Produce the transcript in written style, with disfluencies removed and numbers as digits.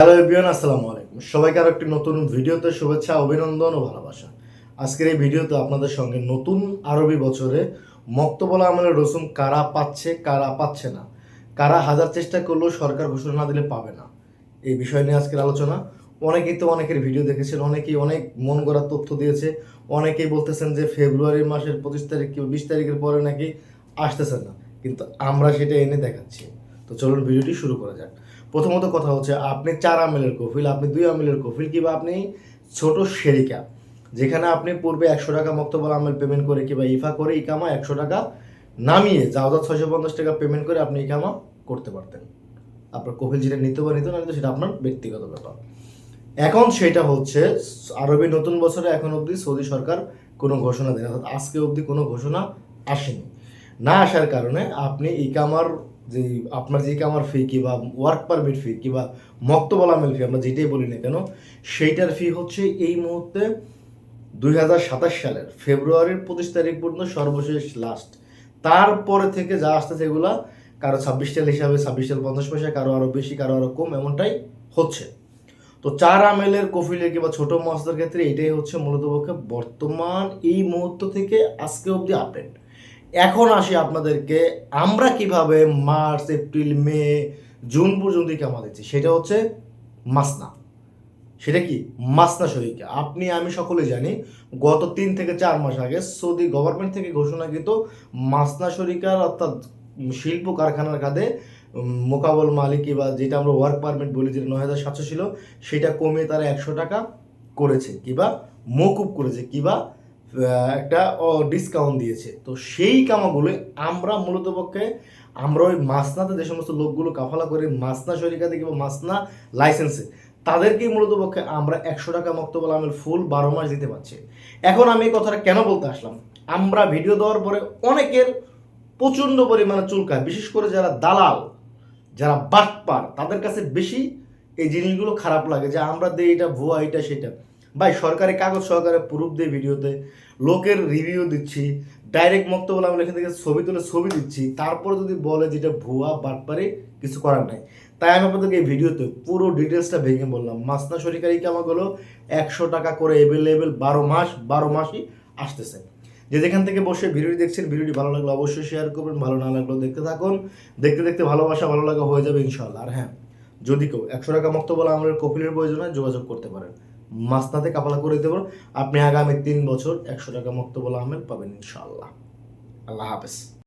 Hello everyone, আসসালামু আলাইকুম। সবাইকে আরো একটি নতুন ভিডিওতে শুভেচ্ছা, অভিনন্দন ও ভালোবাসা। আজকের এই ভিডিওতে আপনাদের সঙ্গে নতুন আরবি বছরে মক্তবলা আমলের রসুম কারা পাচ্ছে, কারা পাচ্ছে না, কারা হাজার চেষ্টা করলেও সরকার ঘোষণা না দিলে পাবে না, এই বিষয় নিয়ে আজকের আলোচনা। অনেকেই তো অনেকের ভিডিও দেখেছেন, অনেকেই অনেক মন গড়া তথ্য দিয়েছে। অনেকেই বলতেছেন যে ফেব্রুয়ারি মাসের 25 তারিখ কি 20 তারিখের পরে নাকি আসতেছে না, কিন্তু আমরা সেটা এনে দেখাচ্ছি। তো চলুন ভিডিওটি শুরু করা যাক। প্রথমত কথা হচ্ছে, আপনি 4 আমেলের কফিল, আপনি 2 আমেলের কফিল, কিংবা আপনি ছোট শেরিকা, যেখানে আপনি পূর্বে 100 টাকা মক্তবল আমেল পেমেন্ট করে কিংবা ইফা করে ইকামা 100 টাকা নামিয়ে জাওজাত 650 টাকা পেমেন্ট করে আপনি ইকামা করতে পারতেন। আপনার কফিল যেটা নিতে বা নিতে না নিতে সেটা আপনার ব্যক্তিগত ব্যাপার। এখন সেটা হচ্ছে আরবি নতুন বছরে এখন অবধি সৌদি সরকার কোনো ঘোষণা দেয় না, অর্থাৎ আজকে অবধি কোনো ঘোষণা আসেনি। না আসার কারণে আপনি ইকামার যে আপনার যে ইকামার ফি কিংবা ওয়ার্ক পারমিট ফি কিংবা মক্তবল আমেল ফি, আমরা যেটাই বলি না কেন, সেইটার ফি হচ্ছে এই মুহূর্তে 2027 সালের ফেব্রুয়ারির 25 তারিখ পর্যন্ত সর্বশেষ লাস্ট। তারপরে থেকে যা আসতেছে এগুলা কারো 26 টাল হিসাবে 26 টাল 50 পয়সা, কারো আরও বেশি, কারো আরও কম, এমনটাই হচ্ছে। তো 4 আমেলের কফিলের কিংবা ছোট মাছদের ক্ষেত্রে এটাই হচ্ছে মূলত পক্ষে বর্তমান এই মুহূর্ত থেকে আজকে অবধি আপডেট। এখন আসি আপনাদেরকে আমরা কিভাবে মার্চ, এপ্রিল, মে, জুন পর্যন্ত কামা দিচ্ছি, সেটা হচ্ছে মাসনা। সেটা কি? মাসনা শরিকা। আপনি আমি সকলে জানি গত 3 থেকে 4 মাস আগে সৌদি গভর্নমেন্ট থেকে ঘোষণাকৃত মাসনা শরিকার, অর্থাৎ শিল্প কারখানার খাতে মোকাবল মালিকি বা যেটা আমরা ওয়ার্ক পারমিট বলি, যেটা 9700 ছিল, সেটা কমিয়ে তারা 100 টাকা করেছে কিংবা মকুব করেছে কিংবা একটা ডিসকাউন্ট দিয়েছে। তো সেই কামাগুলো আমরা মূলত পক্ষে আমরা ওই মাসনাতে যে সমস্ত লোকগুলো কাফালা করে মাসনা শরিকাতে কিংবা মাসনা লাইসেন্সে, তাদেরকেই মূলত পক্ষে আমরা 100 টাকা মক্তবল আমেল ফুল 12 মাস দিতে পারছি। এখন আমি এই কথাটা কেন বলতে আসলাম, আমরা ভিডিও দেওয়ার পরে অনেকের প্রচণ্ড পরিমাণে চুলকায়, বিশেষ করে যারা দালাল, যারা বাটপার, তাদের কাছে বেশি এই জিনিসগুলো খারাপ লাগে যে আমরা দিই এটা ভুয়া, এটা সেটা। ভাই, সরকারি কাগজ সহকারে প্রুফ দিয়ে ভিডিওতে লোকের রিভিউ দিচ্ছি, ডাইরেক্ট মক্তবল আমরা এখান থেকে ছবি তুলে ছবি দিচ্ছি, তারপরে যদি বলে যেটা ভুয়া বাটপারে, কিছু করার নাই। তাই আমি আপনাদেরকে এই ভিডিওতে পুরো ডিটেলসটা ভেঙে বললাম। মাসনা শরিকারি কামাগুলো 100 টাকা করে অ্যাভেলেবেল 12 মাস, 12 মাসই আসতেছে। যে যেখান থেকে বসে ভিডিওটি দেখছেন, ভিডিওটি ভালো লাগলে অবশ্যই শেয়ার করবেন, ভালো না লাগলেও দেখতে থাকুন। দেখতে দেখতে ভালোবাসা ভালো লাগা হয়ে যাবে ইনশাল্লাহ। আর হ্যাঁ, যদি কেউ 100 টাকা মক্তবল আমলের কফিলের প্রয়োজনে যোগাযোগ করতে পারেন, মাসনাতে কাপালা করে দিতে পারেন। আপনি আগামী 3 বছর 100 টাকা মক্তবল আমেল পাবেন ইনশাল্লাহ। আল্লাহ হাফেজ।